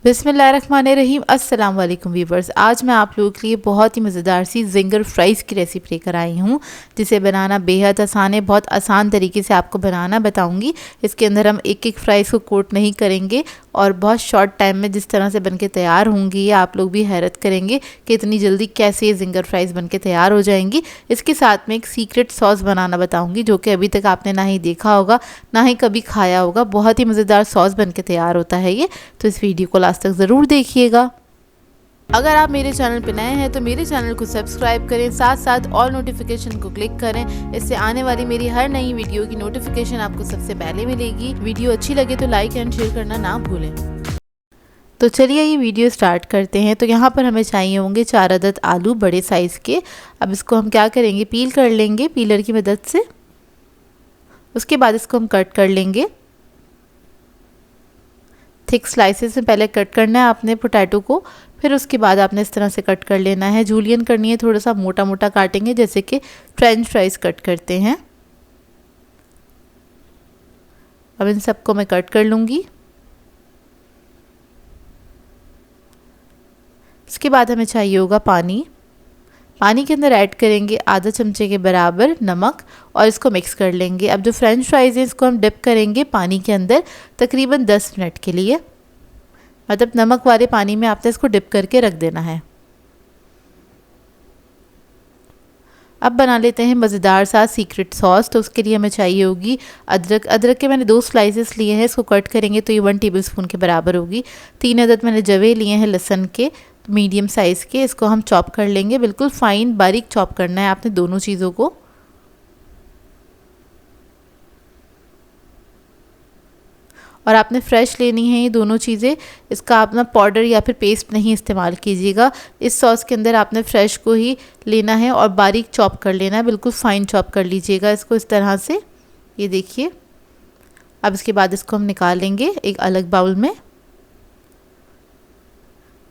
बिस्मिल्लाहिर्रहमानिर्रहीम। अस्सलाम वालेकुम व्यूवर्स। आज मैं आप लोगों के लिए बहुत ही मज़ेदार सी ज़िंगर फ्राइज़ की रेसिपी लेकर आई हूँ, जिसे बनाना बेहद आसान है। बहुत आसान तरीके से आपको बनाना बताऊँगी। इसके अंदर हम एक एक फ्राइज़ को कोट नहीं करेंगे और बहुत शॉर्ट टाइम में जिस तरह से बनके तैयार होंगी, ये आप लोग भी हैरत करेंगे कि इतनी जल्दी कैसे ये ज़िंगर फ्राइज़ बनके तैयार हो जाएंगी। इसके साथ में एक सीक्रेट सॉस बनाना बताऊँगी, जो कि अभी तक आपने ना ही देखा होगा ना ही कभी खाया होगा। बहुत ही मज़ेदार सॉस बनके तैयार होता है ये, तो इस वीडियो को लास्ट तक ज़रूर देखिएगा। अगर आप मेरे चैनल पर नए हैं तो मेरे चैनल को सब्सक्राइब करें, साथ साथ ऑल नोटिफिकेशन को क्लिक करें। इससे आने वाली मेरी हर नई वीडियो की नोटिफिकेशन आपको सबसे पहले मिलेगी। वीडियो अच्छी लगे तो लाइक एंड शेयर करना ना भूलें। तो चलिए ये वीडियो स्टार्ट करते हैं। तो यहाँ पर हमें चाहिए होंगे 4 अदद आलू बड़े साइज़ के। अब इसको हम क्या करेंगे, पील कर लेंगे पीलर की मदद से। उसके बाद इसको हम कट कर लेंगे। थिक स्लाइसेस में पहले कट करना है आपने पोटैटो को, फिर उसके बाद आपने इस तरह से कट कर लेना है। जूलियन करनी है, थोड़ा सा मोटा मोटा काटेंगे जैसे कि फ्रेंच फ्राइज कट करते हैं। अब इन सबको मैं कट कर लूँगी। इसके बाद हमें चाहिए होगा पानी। पानी के अंदर ऐड करेंगे आधा चमचे के बराबर नमक और इसको मिक्स कर लेंगे। अब जो फ्रेंच फ्राइज है इसको हम डिप करेंगे पानी के अंदर तकरीबन 10 मिनट के लिए। मतलब नमक वाले पानी में आपने इसको डिप करके रख देना है। अब बना लेते हैं मज़ेदार सा सीक्रेट सॉस। तो उसके लिए हमें चाहिए होगी अदरक। अदरक के मैंने 2 स्लाइसेस लिए हैं, इसको कट करेंगे तो ये 1 टेबलस्पून के बराबर होगी। 3 अदद मैंने जवे लिए हैं लहसुन के, मीडियम साइज़ के। इसको हम चॉप कर लेंगे, बिल्कुल फाइन बारीक चॉप करना है आपने दोनों चीज़ों को। और आपने फ्रेश लेनी है ये दोनों चीज़ें। इसका अपना पाउडर या फिर पेस्ट नहीं इस्तेमाल कीजिएगा। इस सॉस के अंदर आपने फ्रेश को ही लेना है और बारीक चॉप कर लेना है, बिल्कुल फाइन चॉप कर लीजिएगा इसको इस तरह से। ये देखिए। अब इसके बाद इसको हम निकाल लेंगे एक अलग बाउल में।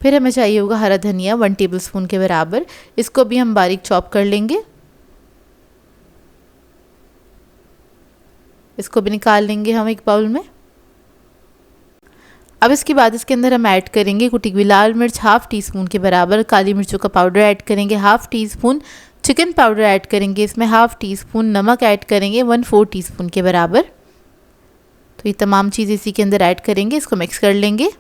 फिर हमें चाहिए होगा हरा धनिया 1 टेबलस्पून के बराबर। इसको भी हम बारीक चॉप कर लेंगे। इसको भी निकाल लेंगे हम एक बाउल में। अब इसके बाद इसके अंदर हम ऐड करेंगे कुटी हुई लाल मिर्च 1/2 टीस्पून के बराबर। काली मिर्चों का पाउडर ऐड करेंगे 1/2 टीस्पून। चिकन पाउडर ऐड करेंगे इसमें 1/2 टीस्पून। नमक ऐड करेंगे 1/4 टीस्पून के बराबर। तो ये तमाम चीज़ इसी के अंदर ऐड करेंगे, इसको मिक्स कर लेंगे।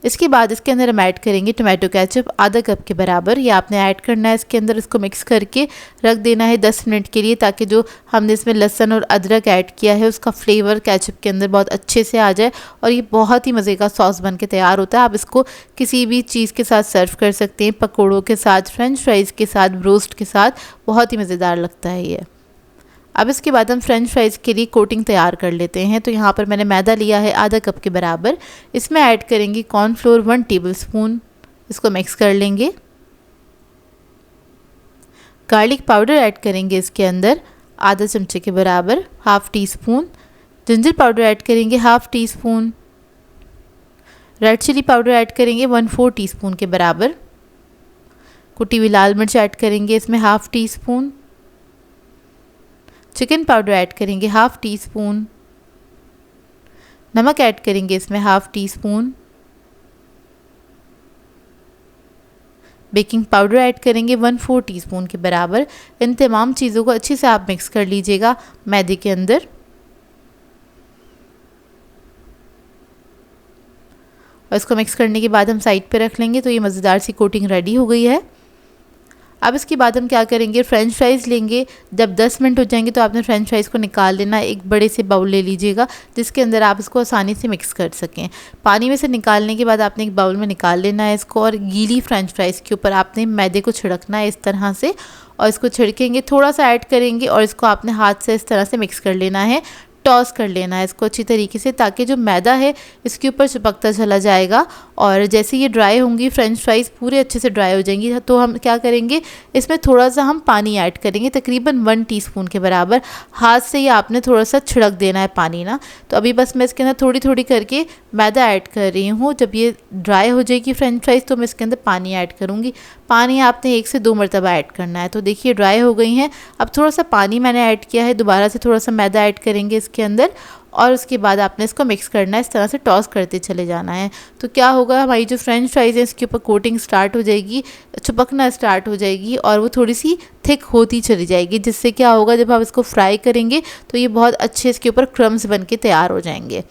इसके बाद इसके अंदर हम ऐड करेंगे टोमेटो केचप आधा कप के बराबर। ये आपने ऐड करना है इसके अंदर। इसको मिक्स करके रख देना है 10 मिनट के लिए, ताकि जो हमने इसमें लहसुन और अदरक ऐड किया है उसका फ्लेवर केचप के अंदर बहुत अच्छे से आ जाए और ये बहुत ही मज़े का सॉस बन के तैयार होता है। आप इसको किसी भी चीज़ के साथ सर्व कर सकते हैं, पकौड़ों के साथ, फ्रेंच फ्राइज़ के साथ, ब्रोस्ट के साथ। बहुत ही मज़ेदार लगता है ये। अब इसके बाद हम फ्रेंच फ्राइज़ के लिए कोटिंग तैयार कर लेते हैं। तो यहाँ पर मैंने मैदा लिया है आधा कप के बराबर। इसमें ऐड करेंगे कॉर्नफ्लोर 1 टेबलस्पून। इसको मिक्स कर लेंगे। गार्लिक पाउडर ऐड करेंगे इसके अंदर आधा चमचे के बराबर 1/2 टीस्पून। जिंजर पाउडर ऐड करेंगे 1/2 teaspoon. Red chili powder add करेंगे 1/4 टीस्पून के बराबर। कुटी हुई लाल मिर्च ऐड करेंगे इसमें 1/2 टीस्पून। चिकन पाउडर ऐड करेंगे 1/2 टीस्पून। नमक ऐड करेंगे इसमें 1/2 टीस्पून। बेकिंग पाउडर ऐड करेंगे 1/4 टीस्पून के बराबर। इन तमाम चीज़ों को अच्छे से आप मिक्स कर लीजिएगा मैदे के अंदर। और इसको मिक्स करने के बाद हम साइड पे रख लेंगे। तो ये मज़ेदार सी कोटिंग रेडी हो गई है। अब इसके बाद हम क्या करेंगे, फ्रेंच फ्राइज़ लेंगे। जब 10 मिनट हो जाएंगे तो आपने फ्रेंच फ्राइज़ को निकाल लेना। एक बड़े से बाउल ले लीजिएगा जिसके अंदर आप इसको आसानी से मिक्स कर सकें। पानी में से निकालने के बाद आपने एक बाउल में निकाल लेना है इसको और गीली फ्रेंच फ्राइज़ के ऊपर आपने मैदे को छिड़कना है इस तरह से। और इसको छिड़केंगे, थोड़ा सा ऐड करेंगे और इसको आपने हाथ से इस तरह से मिक्स कर लेना है, टॉस कर लेना है इसको अच्छी तरीके से, ताकि जो मैदा है इसके ऊपर चिपकता चला जाएगा। और जैसे ये ड्राई होंगी फ्रेंच फ्राइज़ पूरे अच्छे से ड्राई हो जाएंगी, तो हम क्या करेंगे, इसमें थोड़ा सा हम पानी ऐड करेंगे तकरीबन 1 टीस्पून के बराबर। हाथ से ही आपने थोड़ा सा छिड़क देना है पानी ना। तो अभी बस मैं इसके अंदर थोड़ी थोड़ी करके मैदा ऐड कर रही हूँ। जब ये ड्राई हो जाएगी फ्रेंच फ्राइज़ तो मैं इसके अंदर पानी ऐड करूँगी। पानी आपने 1 से 2 मरतबा ऐड करना है। तो देखिए ड्राई हो गई हैं। अब थोड़ा सा पानी मैंने ऐड किया है, दोबारा से थोड़ा सा मैदा ऐड करेंगे इसके अंदर और उसके बाद आपने इसको मिक्स करना है, इस तरह से टॉस करते चले जाना है। तो क्या होगा, हमारी जो फ्रेंच फ्राइज़ है इसके ऊपर कोटिंग स्टार्ट हो जाएगी, चिपकना स्टार्ट हो जाएगी और वो थोड़ी सी थिक होती चली जाएगी, जिससे क्या होगा जब आप इसको फ्राई करेंगे तो ये बहुत अच्छे इसके ऊपर क्रम्स बन के तैयार हो जाएंगे।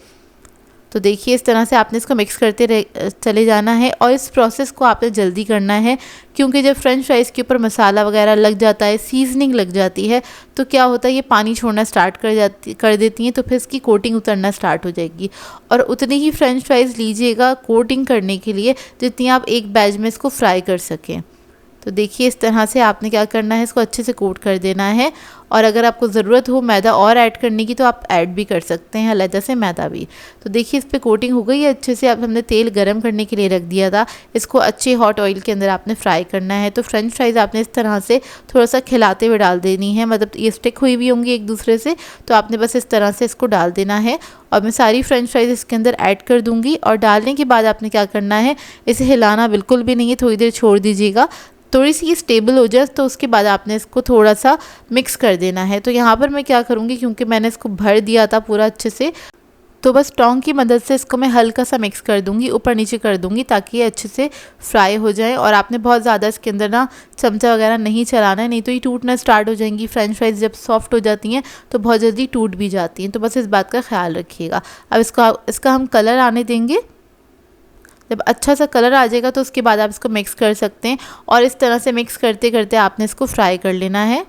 तो देखिए इस तरह से आपने इसको मिक्स करते चले जाना है और इस प्रोसेस को आपने जल्दी करना है, क्योंकि जब फ्रेंच फ्राइज़ के ऊपर मसाला वगैरह लग जाता है, सीजनिंग लग जाती है, तो क्या होता है ये पानी छोड़ना स्टार्ट कर देती हैं, तो फिर इसकी कोटिंग उतरना स्टार्ट हो जाएगी। और उतनी ही फ्रेंच फ्राइज़ लीजिएगा कोटिंग करने के लिए जितनी आप एक बैच में इसको फ्राई कर सकें। तो देखिए इस तरह से आपने क्या करना है, इसको अच्छे से कोट कर देना है। और अगर आपको ज़रूरत हो मैदा और ऐड करने की तो आप ऐड भी कर सकते हैं अलग से मैदा भी। तो देखिए इस पर कोटिंग हो गई है अच्छे से। अब हमने तेल गरम करने के लिए रख दिया था, इसको अच्छे हॉट ऑयल के अंदर आपने फ्राई करना है। तो फ्रेंच फ्राइज़ आपने इस तरह से थोड़ा सा खिलाते हुए डाल देनी है, मतलब ये स्टिक हुई भी होंगी एक दूसरे से, तो आपने बस इस तरह से इसको डाल देना है। और मैं सारी फ्रेंच फ्राइज़ इसके अंदर ऐड कर दूँगी और डालने के बाद आपने क्या करना है, इसे हिलाना बिल्कुल भी नहीं है, थोड़ी देर छोड़ दीजिएगा, थोड़ी सी ये स्टेबल हो जाए। तो उसके बाद आपने इसको थोड़ा सा मिक्स कर देना है। तो यहाँ पर मैं क्या करूँगी, क्योंकि मैंने इसको भर दिया था पूरा अच्छे से, तो बस टोंग की मदद से इसको मैं हल्का सा मिक्स कर दूँगी, ऊपर नीचे कर दूँगी, ताकि ये अच्छे से फ्राई हो जाए। और आपने बहुत ज़्यादा इसके अंदर ना चमचा वगैरह नहीं चलाना है, नहीं तो ये टूटना स्टार्ट हो जाएंगी। फ्रेंच फ्राइज़ जब सॉफ्ट हो जाती हैं तो बहुत जल्दी टूट भी जाती हैं, तो बस इस बात का ख्याल रखिएगा। अब इसका हम कलर आने देंगे। जब अच्छा सा कलर आ जाएगा तो उसके बाद आप इसको मिक्स कर सकते हैं और इस तरह से मिक्स करते करते आपने इसको फ्राई कर लेना है।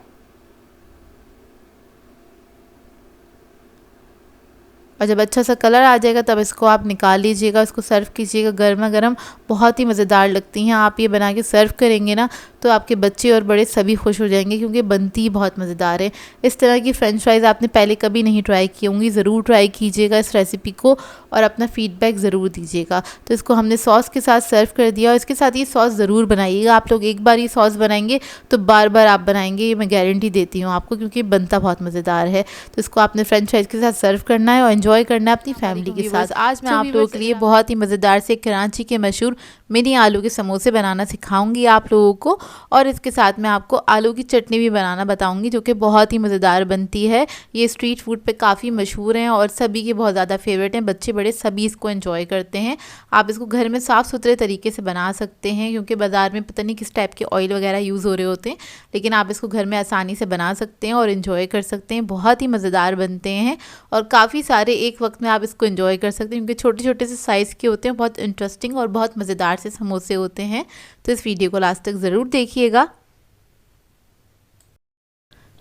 और जब अच्छा सा कलर आ जाएगा तब इसको आप निकाल लीजिएगा, इसको सर्व कीजिएगा गर्मा गर्म। बहुत ही मज़ेदार लगती हैं, आप ये बना के सर्व करेंगे ना तो आपके बच्चे और बड़े सभी खुश हो जाएंगे, क्योंकि बनती ही बहुत मज़ेदार है। इस तरह की फ्रेंच फ्राइज़ आपने पहले कभी नहीं ट्राई की होंगी, ज़रूर ट्राई कीजिएगा इस रेसिपी को और अपना फ़ीडबैक ज़रूर दीजिएगा। तो इसको हमने सॉस के साथ सर्व कर दिया और इसके साथ ये सॉस ज़रूर बनाइएगा। आप लोग एक बार ये सॉस बनाएंगे तो बार बार आप बनाएंगे, ये मैं गारंटी देती हूँ आपको, क्योंकि बनता बहुत मज़ेदार है। तो इसको आपने फ्रेंच फ्राइज़ के साथ सर्व करना है और एंजॉय करना है अपनी फैमिली के साथ। आज मैं आप लोगों के लिए बहुत ही मज़ेदार से कराची के मशहूर मिनी आलू के समोसे बनाना सिखाऊंगी आप लोगों को, और इसके साथ मैं आपको आलू की चटनी भी बनाना बताऊंगी, जो कि बहुत ही मज़ेदार बनती है। ये स्ट्रीट फूड पे काफ़ी मशहूर हैं और सभी के बहुत ज़्यादा फेवरेट हैं, बच्चे बड़े सभी इसको एंजॉय करते हैं। आप इसको घर में साफ़ सुथरे तरीके से बना सकते हैं, क्योंकि बाज़ार में पता नहीं किस टाइप के ऑयल वगैरह यूज़ हो रहे होते हैं, लेकिन आप इसको घर में आसानी से बना सकते हैं और इन्जॉय कर सकते हैं। बहुत ही मज़ेदार बनते हैं और काफ़ी सारे एक वक्त में आप इसको एंजॉय कर सकते हैं, क्योंकि छोटे छोटे से साइज़ के होते हैं, बहुत इंटरेस्टिंग और बहुत मज़ेदार से समोसे होते हैं। तो इस वीडियो को लास्ट तक ज़रूर देखिएगा।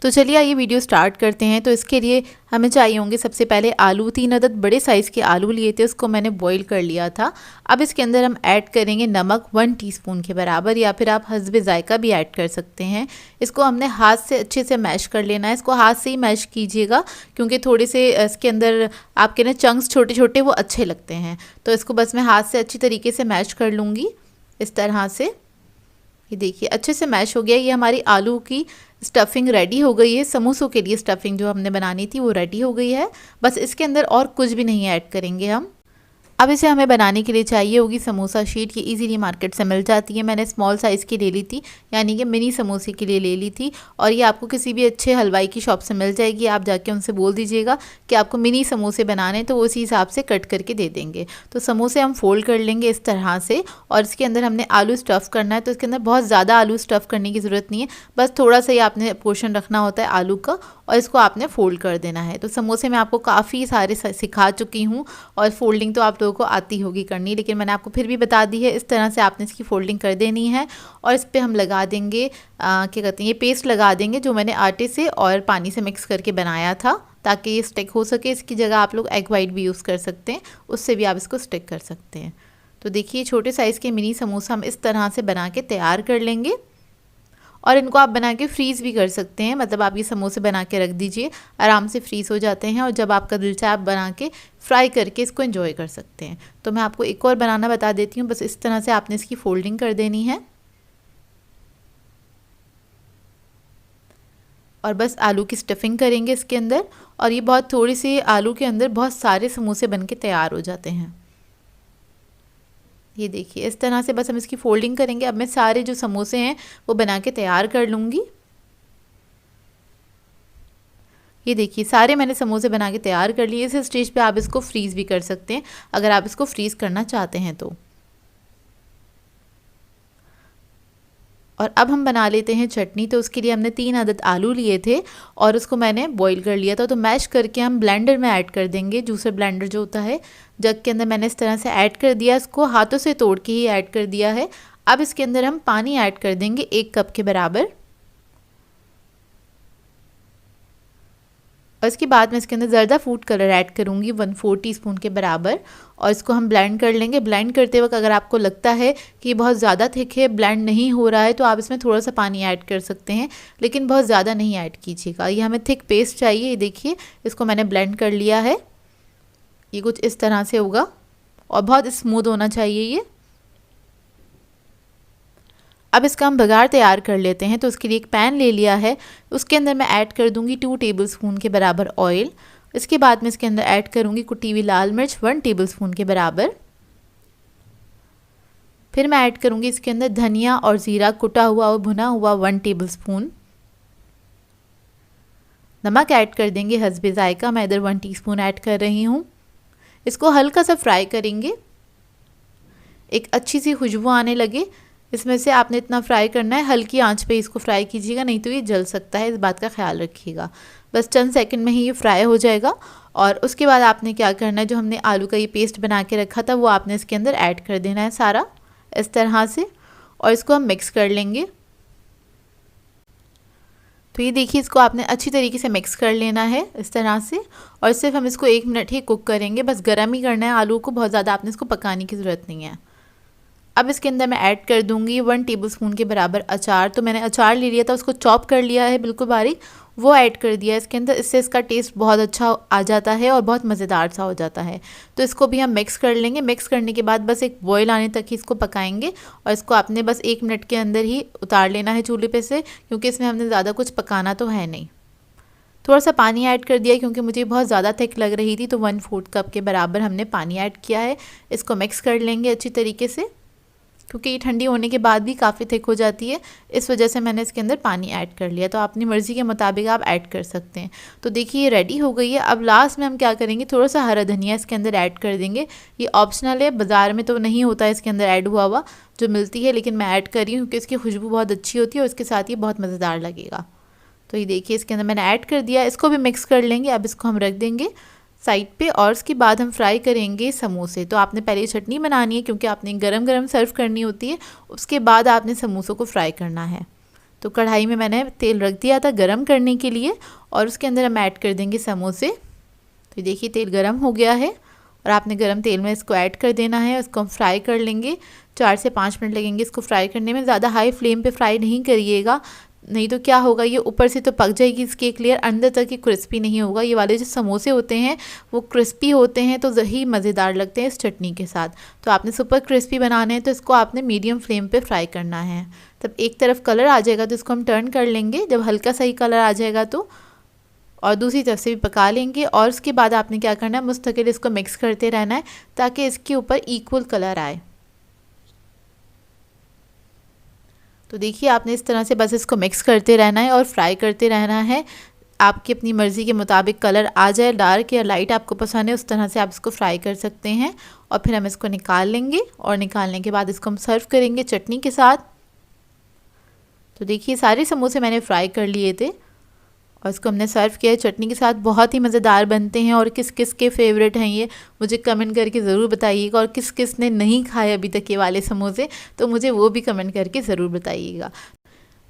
तो चलिए आइए वीडियो स्टार्ट करते हैं। तो इसके लिए हमें चाहिए होंगे सबसे पहले आलू। 3 अदद बड़े साइज़ के आलू लिए थे, उसको मैंने बॉईल कर लिया था। अब इसके अंदर हम ऐड करेंगे नमक 1 टीस्पून के बराबर, या फिर आप हस्बे ज़ायका भी ऐड कर सकते हैं। इसको हमने हाथ से अच्छे से मैश कर लेना है। इसको हाथ से ही मैश कीजिएगा, क्योंकि थोड़े से इसके अंदर आपके ना चंक्स छोटे छोटे वो अच्छे लगते हैं। तो इसको बस मैं हाथ से अच्छी तरीके से मैश कर लूँगी इस तरह से। ये देखिए अच्छे से मैश हो गया। ये हमारी आलू की स्टफिंग रेडी हो गई है। समोसों के लिए स्टफिंग जो हमने बनानी थी वो रेडी हो गई है। बस इसके अंदर और कुछ भी नहीं ऐड करेंगे हम। अब इसे हमें बनाने के लिए चाहिए होगी समोसा शीट। ये इजीली मार्केट से मिल जाती है। मैंने स्मॉल साइज़ की ले ली थी, यानी कि मिनी समोसे के लिए ले ली थी, और ये आपको किसी भी अच्छे हलवाई की शॉप से मिल जाएगी। आप जाके उनसे बोल दीजिएगा कि आपको मिनी समोसे बनाने, तो वो उसी हिसाब से कट करके दे देंगे। तो समोसे हम फोल्ड कर लेंगे इस तरह से, और इसके अंदर हमने आलू स्टफ़ करना है। तो इसके अंदर बहुत ज़्यादा आलू स्टफ़ करने की ज़रूरत नहीं है, बस थोड़ा सा ही आपने पोर्शन रखना होता है आलू का, और इसको आपने फ़ोल्ड कर देना है। तो समोसे मैं आपको काफ़ी सारे सिखा चुकी हूँ और फोल्डिंग तो आप लोगों को आती होगी करनी, लेकिन मैंने आपको फिर भी बता दी है। इस तरह से आपने इसकी फोल्डिंग कर देनी है और इस पर हम लगा देंगे क्या कहते हैं, ये पेस्ट लगा देंगे जो मैंने आटे से और पानी से मिक्स करके बनाया था, ताकि ये स्टिक हो सके। इसकी जगह आप लोग एग वाइट भी यूज़ कर सकते हैं, उससे भी आप इसको स्टिक कर सकते हैं। तो देखिए छोटे साइज़ के मिनी समोसा हम इस तरह से बना के तैयार कर लेंगे, और इनको आप बना के फ्रीज़ भी कर सकते हैं। मतलब आप ये समोसे बना के रख दीजिए, आराम से फ्रीज़ हो जाते हैं, और जब आपका दिल चाहे आप बना के फ्राई करके इसको एंजॉय कर सकते हैं। तो मैं आपको एक और बनाना बता देती हूँ। बस इस तरह से आपने इसकी फोल्डिंग कर देनी है, और बस आलू की स्टफिंग करेंगे इसके अंदर, और ये बहुत थोड़ी सी आलू के अंदर बहुत सारे समोसे बन के तैयार हो जाते हैं। ये देखिए इस तरह से बस हम इसकी फोल्डिंग करेंगे। अब मैं सारे जो समोसे हैं वो बना के तैयार कर लूँगी। ये देखिए सारे मैंने समोसे बना के तैयार कर लिए। इस स्टेज पे आप इसको फ्रीज़ भी कर सकते हैं अगर आप इसको फ्रीज़ करना चाहते हैं तो। और अब हम बना लेते हैं चटनी। तो उसके लिए हमने 3 अदद आलू लिए थे और उसको मैंने बॉईल कर लिया था। तो मैश करके हम ब्लेंडर में ऐड कर देंगे। जूसर ब्लेंडर जो होता है जग के अंदर मैंने इस तरह से ऐड कर दिया। इसको हाथों से तोड़ के ही ऐड कर दिया है। अब इसके अंदर हम पानी ऐड कर देंगे 1 कप के बराबर। और इसके बाद मैं इसके अंदर ज़रदा फूड कलर ऐड करूँगी 1/4 टीस्पून के बराबर। और इसको हम ब्लेंड कर लेंगे। ब्लेंड करते वक्त अगर आपको लगता है कि ये बहुत ज़्यादा थिक है, ब्लेंड नहीं हो रहा है, तो आप इसमें थोड़ा सा पानी ऐड कर सकते हैं, लेकिन बहुत ज़्यादा नहीं ऐड कीजिएगा। ये हमें थिक पेस्ट चाहिए। ये देखिए इसको मैंने ब्लेंड कर लिया है। ये कुछ इस तरह से होगा और बहुत स्मूथ होना चाहिए ये। अब इसका हम बघार तैयार कर लेते हैं। तो उसके लिए एक पैन ले लिया है। उसके अंदर मैं ऐड कर दूंगी 2 टेबलस्पून के बराबर ऑयल। इसके बाद मैं इसके अंदर ऐड करूंगी कुटी हुई लाल मिर्च 1 टेबलस्पून के बराबर। फिर मैं ऐड करूंगी इसके अंदर धनिया और ज़ीरा कुटा हुआ और भुना हुआ 1 टेबलस्पून। नमक ऐड कर देंगे हस्बे जायका। मैं इधर 1 टीस्पून ऐड कर रही हूँ। इसको हल्का सा फ्राई करेंगे, एक अच्छी सी खुशबू आने लगे इसमें से आपने इतना फ्राई करना है। हल्की आंच पे इसको फ्राई कीजिएगा, नहीं तो ये जल सकता है, इस बात का ख्याल रखिएगा। बस चंद सेकंड में ही ये फ्राई हो जाएगा। और उसके बाद आपने क्या करना है, जो हमने आलू का ये पेस्ट बना के रखा था वो आपने इसके अंदर ऐड कर देना है सारा इस तरह से। और इसको हम मिक्स कर लेंगे। तो ये देखिए इसको आपने अच्छी तरीके से मिक्स कर लेना है इस तरह से। और सिर्फ हम इसको 1 मिनट ही कुक करेंगे, बस गर्म ही करना है आलू को, बहुत ज़्यादा आपने इसको पकाने की ज़रूरत नहीं है। अब इसके अंदर मैं ऐड कर दूंगी 1 टेबलस्पून के बराबर अचार। तो मैंने अचार ले लिया था, उसको चॉप कर लिया है बिल्कुल बारीक, वो ऐड कर दिया है इसके अंदर। इससे इसका टेस्ट बहुत अच्छा आ जाता है और बहुत मज़ेदार सा हो जाता है। तो इसको भी हम मिक्स कर लेंगे। मिक्स करने के बाद बस एक बॉयल आने तक ही इसको पकाएंगे। और इसको आपने बस 1 मिनट के अंदर ही उतार लेना है चूल्हे पे से, क्योंकि इसमें हमने ज़्यादा कुछ पकाना तो है नहीं। थोड़ा सा पानी ऐड कर दिया क्योंकि मुझे बहुत ज़्यादा थिक लग रही थी, तो 1/4 कप के बराबर हमने पानी ऐड किया है। इसको मिक्स कर लेंगे अच्छी तरीके से, क्योंकि ये ठंडी होने के बाद भी काफ़ी थिक हो जाती है, इस वजह से मैंने इसके अंदर पानी ऐड कर लिया। तो अपनी मर्ज़ी के मुताबिक आप ऐड कर सकते हैं। तो देखिए ये रेडी हो गई है। अब लास्ट में हम क्या करेंगे, थोड़ा सा हरा धनिया इसके अंदर ऐड कर देंगे। ये ऑप्शनल है, बाज़ार में तो नहीं होता है इसके अंदर ऐड हुआ जो मिलती है, लेकिन मैं ऐड कर रही हूँ क्योंकि इसकी खुशबू बहुत अच्छी होती है और इसके साथ ये बहुत मज़ेदार लगेगा। तो ये देखिए इसके अंदर मैंने ऐड कर दिया। इसको भी मिक्स कर लेंगे। अब इसको हम रख देंगे साइड पे। और उसके बाद हम फ्राई करेंगे समोसे। तो आपने पहले चटनी बनानी है क्योंकि आपने गरम गरम सर्व करनी होती है, उसके बाद आपने समोसों को फ्राई करना है। तो कढ़ाई में मैंने तेल रख दिया था गरम करने के लिए और उसके अंदर हम ऐड कर देंगे समोसे। तो देखिए तेल गरम हो गया है और आपने गरम तेल में इसको ऐड कर देना है। इसको हम फ्राई कर लेंगे। 4 से 5 मिनट लगेंगे इसको फ्राई करने में। ज़्यादा हाई फ्लेम पे फ्राई नहीं करिएगा, नहीं तो क्या होगा, ये ऊपर से तो पक जाएगी इसकी एक लेयर, अंदर तक ही क्रिस्पी नहीं होगा। ये वाले जो समोसे होते हैं वो क्रिस्पी होते हैं, तो ही मज़ेदार लगते हैं इस चटनी के साथ। तो आपने सुपर क्रिस्पी बनाने हैं तो इसको आपने मीडियम फ्लेम पे फ्राई करना है। तब एक तरफ कलर आ जाएगा तो इसको हम टर्न कर लेंगे। जब हल्का सा ही कलर आ जाएगा तो और दूसरी तरफ से भी पका लेंगे। और उसके बाद आपने क्या करना है, मुस्तकिल इसको मिक्स करते रहना है ताकि इसके ऊपर इक्वल कलर आए। तो देखिए आपने इस तरह से बस इसको मिक्स करते रहना है और फ्राई करते रहना है। आपकी अपनी मर्ज़ी के मुताबिक कलर आ जाए, डार्क या लाइट आपको पसंद है उस तरह से आप इसको फ्राई कर सकते हैं। और फिर हम इसको निकाल लेंगे और निकालने के बाद इसको हम सर्व करेंगे चटनी के साथ। तो देखिए सारे समोसे मैंने फ्राई कर लिए थे और इसको हमने सर्व किया है चटनी के साथ। बहुत ही मज़ेदार बनते हैं और किस किस के फेवरेट हैं ये मुझे कमेंट करके ज़रूर बताइएगा। और किस किस ने नहीं खाए अभी तक ये वाले समोसे, तो मुझे वो भी कमेंट करके ज़रूर बताइएगा।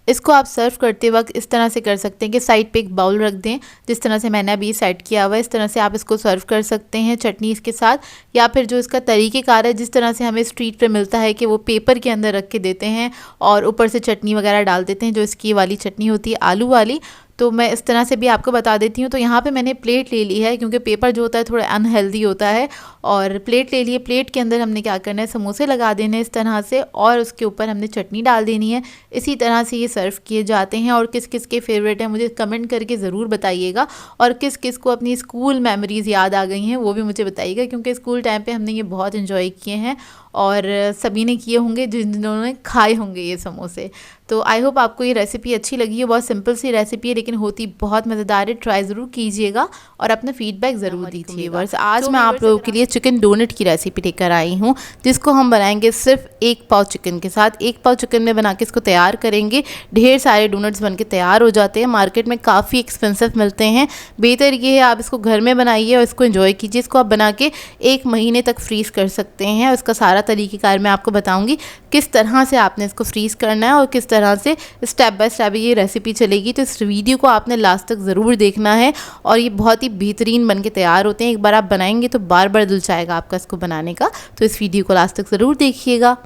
इसको आप सर्व करते वक्त इस तरह से कर सकते हैं कि साइड पे एक बाउल रख दें, जिस तरह से मैंने अभी सेट किया हुआ है, इस तरह से आप इसको सर्व कर सकते हैं चटनी इसके साथ। या फिर जो इसका तरीक़ेकार है, जिस तरह से हमें स्ट्रीट पे मिलता है कि वो पेपर के अंदर रख के देते हैं और ऊपर से चटनी वगैरह डाल देते हैं, जो इसकी वाली चटनी होती है आलू वाली, तो मैं इस तरह से भी आपको बता देती हूँ। तो यहाँ पे मैंने प्लेट ले ली है क्योंकि पेपर जो होता है थोड़ा अनहेल्दी होता है, और प्लेट ले लिए। प्लेट के अंदर हमने क्या करना है, समोसे लगा देने इस तरह से और उसके ऊपर हमने चटनी डाल देनी है। इसी तरह से ये सर्व किए जाते हैं। और किस किस के फेवरेट हैं मुझे कमेंट करके ज़रूर बताइएगा। और किस किस को अपनी स्कूल मेमोरीज़ याद आ गई हैं वो भी मुझे बताइएगा, क्योंकि स्कूल टाइम पर हमने ये बहुत इन्जॉय किए हैं और सभी ने किए होंगे जिन्होंने खाए होंगे ये समोसे। तो आई होप आपको ये रेसिपी अच्छी लगी है। बहुत सिंपल सी रेसिपी है लेकिन होती बहुत मज़ेदार है। ट्राई ज़रूर कीजिएगा और अपना फीडबैक ज़रूर दीजिएगा। आज मैं आप लोगों के लिए चिकन डोनट की रेसिपी लेकर आई हूँ, जिसको हम बनाएंगे सिर्फ 1 पाव चिकन के साथ। 1 पाव चिकन में बना के इसको तैयार करेंगे। ढेर सारे डोनट्स बन के तैयार हो जाते हैं, मार्केट में काफ़ी एक्सपेंसिव मिलते हैं। बेहतर ये है आप इसको घर में बनाइए और इसको एंजॉय कीजिए। इसको आप बना के 1 महीने तक फ्रीज़ कर सकते हैं। उसका सारा तरीक़ेकार मैं आपको बताऊँगी किस तरह से आपने इसको फ्रीज़ करना है और किस तरह से स्टेप बाय स्टेप ये रेसिपी चलेगी। तो इस वीडियो को आपने लास्ट तक ज़रूर देखना है और ये बहुत ही बेहतरीन बन के तैयार होते हैं। एक बार आप बनाएंगे तो बार बार दिल चाहेगा आपका इसको बनाने का। तो इस वीडियो को लास्ट तक ज़रूर देखिएगा।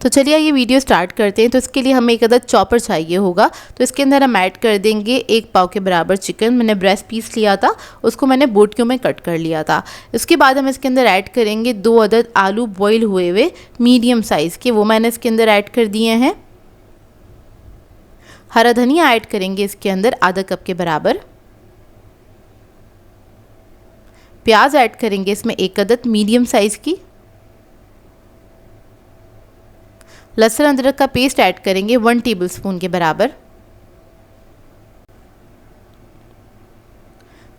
तो चलिए ये वीडियो स्टार्ट करते हैं। तो इसके लिए हमें एक अदद चॉपर चाहिए होगा। तो इसके अंदर हम ऐड कर देंगे 1 पाव के बराबर चिकन। मैंने ब्रेस्ट पीस लिया था, उसको मैंने बोटियों में कट कर लिया था। इसके बाद हम इसके अंदर ऐड करेंगे 2 अदद आलू बॉईल हुए हुए मीडियम साइज़ के, वो मैंने इसके अंदर ऐड कर दिए हैं। हरा धनिया ऐड करेंगे इसके अंदर आधा कप के बराबर। प्याज ऐड करेंगे इसमें 1 अदद मीडियम साइज़ की। लहसुन अदरक का पेस्ट ऐड करेंगे 1 टेबलस्पून के बराबर।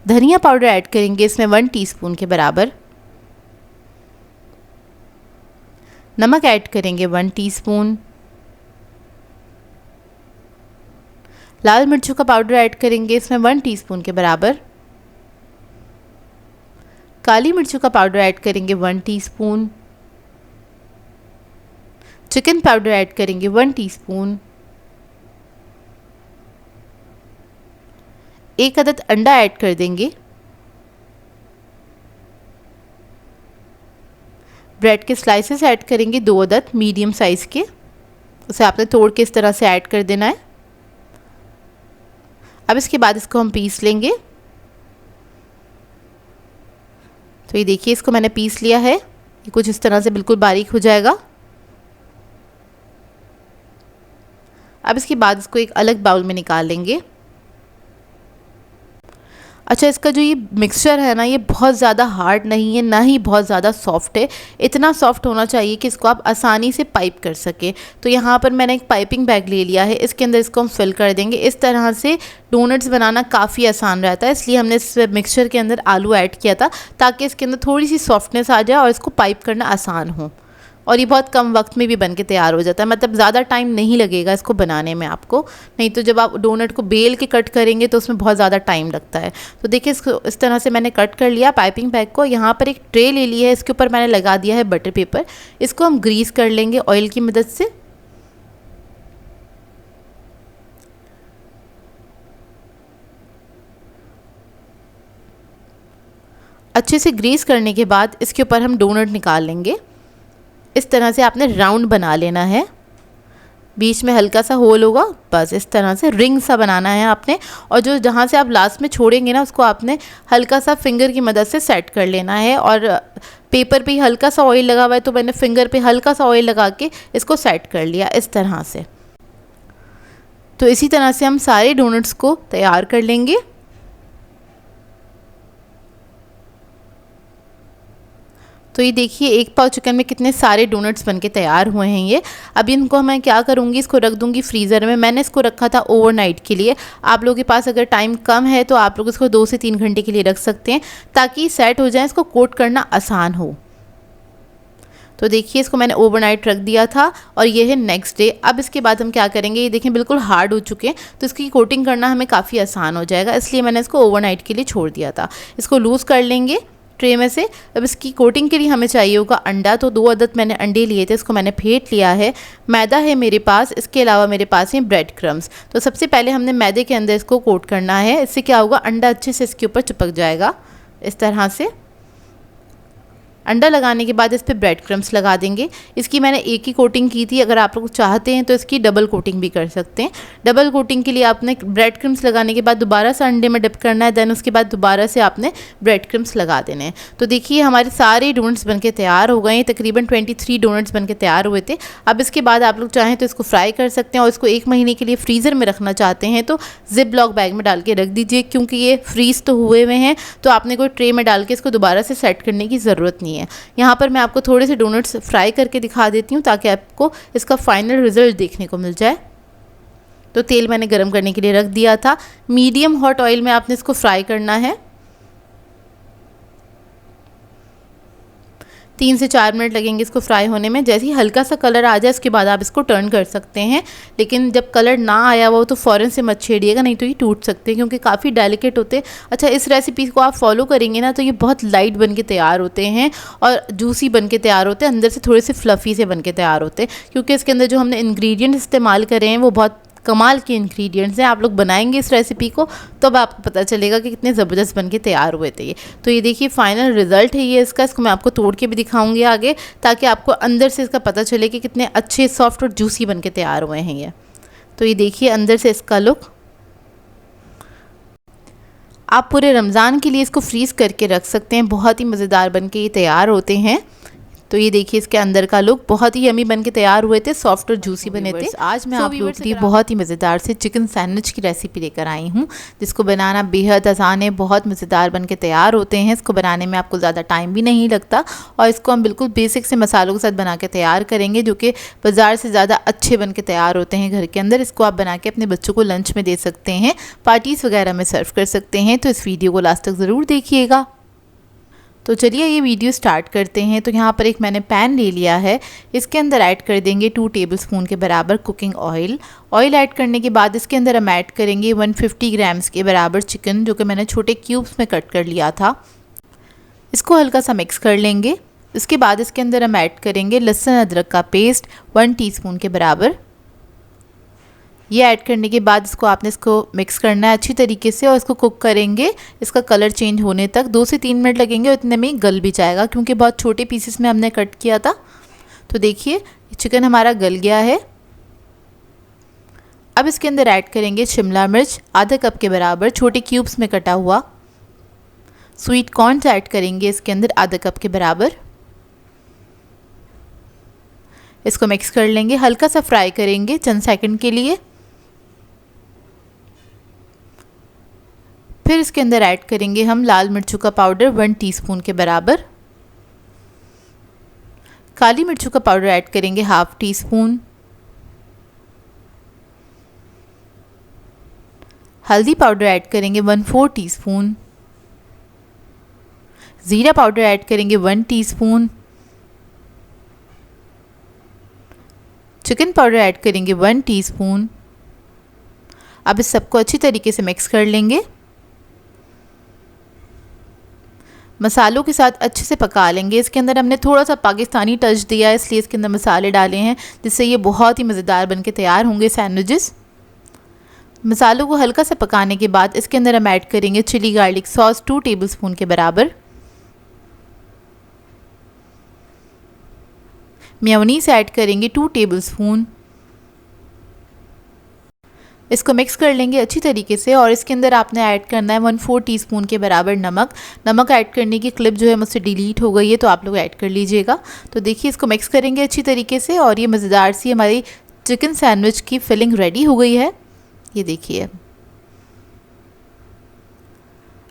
धनिया पाउडर ऐड करेंगे इसमें 1 टीस्पून के बराबर। नमक ऐड करेंगे 1 टीस्पून। लाल मिर्चों का पाउडर ऐड करेंगे इसमें 1 टीस्पून के बराबर। काली मिर्चों का पाउडर ऐड करेंगे 1 टीस्पून। चिकन पाउडर ऐड करेंगे 1 टीस्पून। 1 अदद अंडा ऐड कर देंगे। ब्रेड के स्लाइसेस ऐड करेंगे 2 अदद मीडियम साइज़ के। उसे आपने तोड़ के इस तरह से ऐड कर देना है। अब इसके बाद इसको हम पीस लेंगे। तो ये देखिए इसको मैंने पीस लिया है। ये कुछ इस तरह से बिल्कुल बारीक हो जाएगा। अब इसके बाद इसको एक अलग बाउल में निकाल लेंगे। अच्छा, इसका जो ये मिक्सचर है ना, ये बहुत ज़्यादा हार्ड नहीं है, ना ही बहुत ज़्यादा सॉफ्ट है। इतना सॉफ्ट होना चाहिए कि इसको आप आसानी से पाइप कर सके। तो यहाँ पर मैंने एक पाइपिंग बैग ले लिया है, इसके अंदर इसको हम फिल कर देंगे। इस तरह से डोनट्स बनाना काफ़ी आसान रहता है, इसलिए हमने इस मिक्सचर के अंदर आलू ऐड किया था ताकि इसके अंदर थोड़ी सी सॉफ्टनेस आ जाए और इसको पाइप करना आसान हो। और ये बहुत कम वक्त में भी बन के तैयार हो जाता है, मतलब ज़्यादा टाइम नहीं लगेगा इसको बनाने में आपको। नहीं तो जब आप डोनट को बेल के कट करेंगे तो उसमें बहुत ज़्यादा टाइम लगता है। तो देखिए इसको इस तरह से मैंने कट कर लिया पाइपिंग बैग को। यहाँ पर एक ट्रे ले ली है, इसके ऊपर मैंने लगा दिया है बटर पेपर। इसको हम ग्रीस कर लेंगे ऑयल की मदद से। अच्छे से ग्रीस करने के बाद इसके ऊपर हम डोनट निकाल लेंगे। इस तरह से आपने राउंड बना लेना है, बीच में हल्का सा होल होगा, बस इस तरह से रिंग सा बनाना है आपने। और जो जहाँ से आप लास्ट में छोड़ेंगे ना, उसको आपने हल्का सा फिंगर की मदद से सेट कर लेना है। और पेपर पे हल्का सा ऑयल लगा हुआ है तो मैंने फिंगर पे हल्का सा ऑयल लगा के इसको सेट कर लिया इस तरह से। तो इसी तरह से हम सारे डोनट्स को तैयार कर लेंगे। तो ये देखिए 1 पाव चिकन में कितने सारे डोनट्स बनके तैयार हुए हैं ये। अब इनको मैं क्या करूँगी, इसको रख दूँगी फ्रीज़र में। मैंने इसको रखा था ओवरनाइट के लिए। आप लोगों के पास अगर टाइम कम है तो आप लोग इसको 2 से 3 घंटे के लिए रख सकते हैं ताकि सेट हो जाए, इसको कोट करना आसान हो। तो देखिए इसको मैंने ओवरनाइट रख दिया था और ये है नेक्स्ट डे। अब इसके बाद हम क्या करेंगे, ये देखें बिल्कुल हार्ड हो चुके हैं, तो इसकी कोटिंग करना हमें काफ़ी आसान हो जाएगा, इसलिए मैंने इसको ओवरनाइट के लिए छोड़ दिया था। इसको लूज़ कर लेंगे ट्रे में से। अब इसकी कोटिंग के लिए हमें चाहिए होगा अंडा। तो 2 अदद मैंने अंडे लिए थे, इसको मैंने फेंट लिया है। मैदा है मेरे पास, इसके अलावा मेरे पास हैं ब्रेड क्रम्स। तो सबसे पहले हमने मैदे के अंदर इसको कोट करना है। इससे क्या होगा, अंडा अच्छे से इसके ऊपर चिपक जाएगा इस तरह से। अंडा लगाने के बाद इस पर ब्रेड क्रम्स लगा देंगे। इसकी मैंने एक ही कोटिंग की थी, अगर आप लोग चाहते हैं तो इसकी डबल कोटिंग भी कर सकते हैं। डबल कोटिंग के लिए आपने ब्रेड क्रम्स लगाने के बाद दोबारा से अंडे में डिप करना है, देन उसके बाद दोबारा से आपने ब्रेड क्रम्स लगा देने हैं। तो देखिए हमारे सारे डोनट्स बनके तैयार हो गए हैं। तकरीबन 23 डोनट्स बनके तैयार हुए थे। अब इसके बाद आप लोग चाहें तो इसको फ्राई कर सकते हैं और इसको 1 महीने के लिए फ्रीज़र में रखना चाहते हैं तो जिप लॉक बैग में डाल के रख दीजिए, क्योंकि ये फ्रीज़ तो हुए हुए हैं, तो आपने कोई ट्रे में डाल के इसको दोबारा से सेट करने की ज़रूरत नहीं है। नहीं है। यहाँ पर मैं आपको थोड़े से डोनट्स फ्राई करके दिखा देती हूँ ताकि आपको इसका फाइनल रिज़ल्ट देखने को मिल जाए। तो तेल मैंने गरम करने के लिए रख दिया था। मीडियम हॉट ऑयल में आपने इसको फ्राई करना है। 3 से 4 मिनट लगेंगे इसको फ्राई होने में। जैसे ही हल्का सा कलर आ जाए उसके बाद आप इसको टर्न कर सकते हैं, लेकिन जब कलर ना आया हो तो फ़ौरन से मत छेड़िएगा, नहीं तो ये टूट सकते हैं क्योंकि काफ़ी डेलिकेट होते हैं। अच्छा, इस रेसिपी को आप फॉलो करेंगे ना तो ये बहुत लाइट बन के तैयार होते हैं और जूसी बन के तैयार होते हैं, अंदर से थोड़े से फ्लफ़ी से बन के तैयार होते हैं, क्योंकि इसके अंदर जो हमने इंग्रेडिएंट इस्तेमाल करे हैं वो बहुत कमाल के इंग्रेडिएंट्स हैं। आप लोग बनाएंगे इस रेसिपी को तो अब आपको पता चलेगा कि कितने ज़बरदस्त बन के तैयार हुए थे ये। तो ये देखिए फाइनल रिज़ल्ट है ये इसका। इसको मैं आपको तोड़ के भी दिखाऊंगी आगे, ताकि आपको अंदर से इसका पता चले कि कितने अच्छे सॉफ्ट और जूसी बन के तैयार हुए हैं ये। तो ये देखिए अंदर से इसका लुक। आप पूरे रमज़ान के लिए इसको फ्रीज़ करके रख सकते हैं, बहुत ही मज़ेदार बन के ये तैयार होते हैं। तो ये देखिए इसके अंदर का लुक बहुत ही यमी बन के तैयार हुए थे, सॉफ्ट और जूसी बने थे। आज मैं आप लोगों के लिए बहुत ही मज़ेदार से चिकन सैंडविच की रेसिपी लेकर आई हूँ, जिसको बनाना बेहद आसान है, बहुत मज़ेदार बन के तैयार होते हैं। इसको बनाने में आपको ज़्यादा टाइम भी नहीं लगता और इसको हम बिल्कुल बेसिक से मसालों के साथ बना के तैयार करेंगे, जो कि बाज़ार से ज़्यादा अच्छे बन के तैयार होते हैं घर के अंदर। इसको आप बना के अपने बच्चों को लंच में दे सकते हैं, पार्टीज़ वगैरह में सर्व कर सकते हैं। तो इस वीडियो को लास्ट तक ज़रूर देखिएगा। तो चलिए ये वीडियो स्टार्ट करते हैं। तो यहाँ पर एक मैंने पैन ले लिया है, इसके अंदर ऐड कर देंगे 2 टेबलस्पून के बराबर कुकिंग ऑयल। ऑयल ऐड करने के बाद इसके अंदर हम ऐड करेंगे 150 ग्राम्स के बराबर चिकन, जो कि मैंने छोटे क्यूब्स में कट कर लिया था। इसको हल्का सा मिक्स कर लेंगे। इसके बाद इसके अंदर हम ऐड करेंगे लहसुन अदरक का पेस्ट 1 टीस्पून के बराबर। ये ऐड करने के बाद इसको मिक्स करना है अच्छी तरीके से और इसको कुक करेंगे इसका कलर चेंज होने तक। 2 से 3 मिनट लगेंगे और इतने में गल भी जाएगा, क्योंकि बहुत छोटे पीसेस में हमने कट किया था। तो देखिए चिकन हमारा गल गया है। अब इसके अंदर ऐड करेंगे शिमला मिर्च आधा कप के बराबर छोटे क्यूब्स में कटा हुआ। स्वीट कॉर्न ऐड करेंगे इसके अंदर आधा कप के बराबर। इसको मिक्स कर लेंगे, हल्का सा फ्राई करेंगे चंद सेकंड के लिए। फिर इसके अंदर ऐड करेंगे हम लाल मिर्चों का पाउडर 1 टीस्पून के बराबर। काली मिर्चों का पाउडर ऐड करेंगे हाफ टीस्पून। हल्दी पाउडर ऐड करेंगे 1/4 टीस्पून। ज़ीरा पाउडर ऐड करेंगे 1 टीस्पून। चिकन पाउडर ऐड करेंगे 1 टीस्पून। अब इस सबको अच्छी तरीके से मिक्स कर लेंगे। मसालों के साथ अच्छे से पका लेंगे। इसके अंदर हमने थोड़ा सा पाकिस्तानी टच दिया है, इसलिए इसके अंदर मसाले डाले हैं, जिससे ये बहुत ही मज़ेदार बनके तैयार होंगे सैंडविचेस। मसालों को हल्का सा पकाने के बाद इसके अंदर हम ऐड करेंगे चिली गार्लिक सॉस 2 टेबलस्पून के बराबर। मेयोनीज ऐड करेंगे 2 टेबलस्पून। इसको मिक्स कर लेंगे अच्छी तरीके से और इसके अंदर आपने ऐड करना है 1/4 टीस्पून के बराबर नमक। नमक ऐड करने की क्लिप जो है मुझसे डिलीट हो गई है, तो आप लोग ऐड कर लीजिएगा। तो देखिए इसको मिक्स करेंगे अच्छी तरीके से और ये मज़ेदार सी हमारी चिकन सैंडविच की फिलिंग रेडी हो गई है। ये देखिए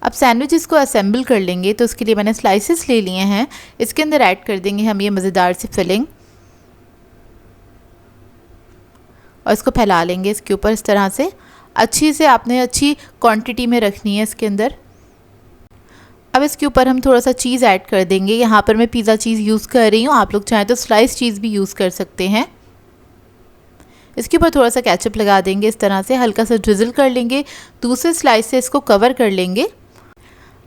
अब सैंडविचेस को असेंबल कर लेंगे। तो उसके लिए मैंने स्लाइसेस ले लिए हैं, इसके अंदर ऐड कर देंगे हम ये मज़ेदार सी फिलिंग और इसको फैला लेंगे इसके ऊपर इस तरह से। अच्छी से आपने अच्छी क्वांटिटी में रखनी है इसके अंदर। अब इसके ऊपर हम थोड़ा सा चीज़ ऐड कर देंगे। यहाँ पर मैं पिज़्ज़ा चीज़ यूज़ कर रही हूँ, आप लोग चाहें तो स्लाइस चीज़ भी यूज़ कर सकते हैं। इसके ऊपर थोड़ा सा केचप लगा देंगे इस तरह से, हल्का सा ड्रिज़ल कर लेंगे। दूसरे स्लाइस से इसको कवर कर लेंगे।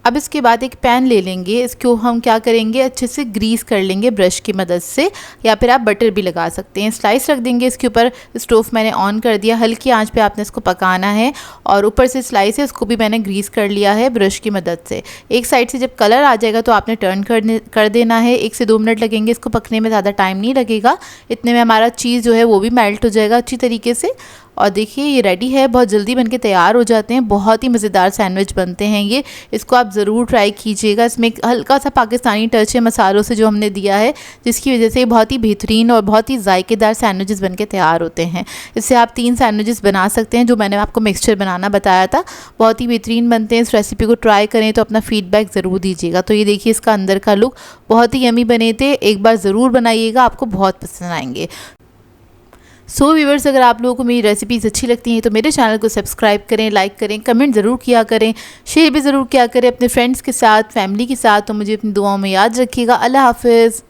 अब इसके बाद एक पैन ले लेंगे, इसको हम क्या करेंगे अच्छे से ग्रीस कर लेंगे ब्रश की मदद से, या फिर आप बटर भी लगा सकते हैं। स्लाइस रख देंगे इसके ऊपर। स्टोव मैंने ऑन कर दिया, हल्की आंच पे आपने इसको पकाना है और ऊपर से स्लाइस है उसको भी मैंने ग्रीस कर लिया है ब्रश की मदद से। एक साइड से जब कलर आ जाएगा तो आपने टर्न कर देना है। 1 से 2 मिनट लगेंगे इसको पकने में, ज़्यादा टाइम नहीं लगेगा। इतने में हमारा चीज़ जो है वो भी मेल्ट हो जाएगा अच्छी तरीके से और देखिए ये रेडी है, बहुत जल्दी बनके तैयार हो जाते हैं। बहुत ही मज़ेदार सैंडविच बनते हैं ये, इसको आप ज़रूर ट्राई कीजिएगा। इसमें एक हल्का सा पाकिस्तानी टच है मसालों से जो हमने दिया है, जिसकी वजह से बहुत ही बेहतरीन और बहुत ही जायकेदार सैंडविचेस बनके तैयार होते हैं। इससे आप 3 सैंडविचेस बना सकते हैं, जो मैंने आपको मिक्सचर बनाना बताया था। बहुत ही बेहतरीन बनते हैं। इस रेसिपी को ट्राई करें तो अपना फीडबैक ज़रूर दीजिएगा। तो ये देखिए इसका अंदर का लुक बहुत ही यमी बने थे। एक बार ज़रूर बनाइएगा, आपको बहुत पसंद आएंगे। सो व्यूअर्स, अगर आप लोगों को मेरी रेसिपीज़ अच्छी लगती हैं तो मेरे चैनल को सब्सक्राइब करें, लाइक करें, कमेंट ज़रूर किया करें, शेयर भी ज़रूर किया करें अपने फ्रेंड्स के साथ, फैमिली के साथ। तो मुझे अपनी दुआओं में याद रखिएगा। अल्लाह हाफ़िज़।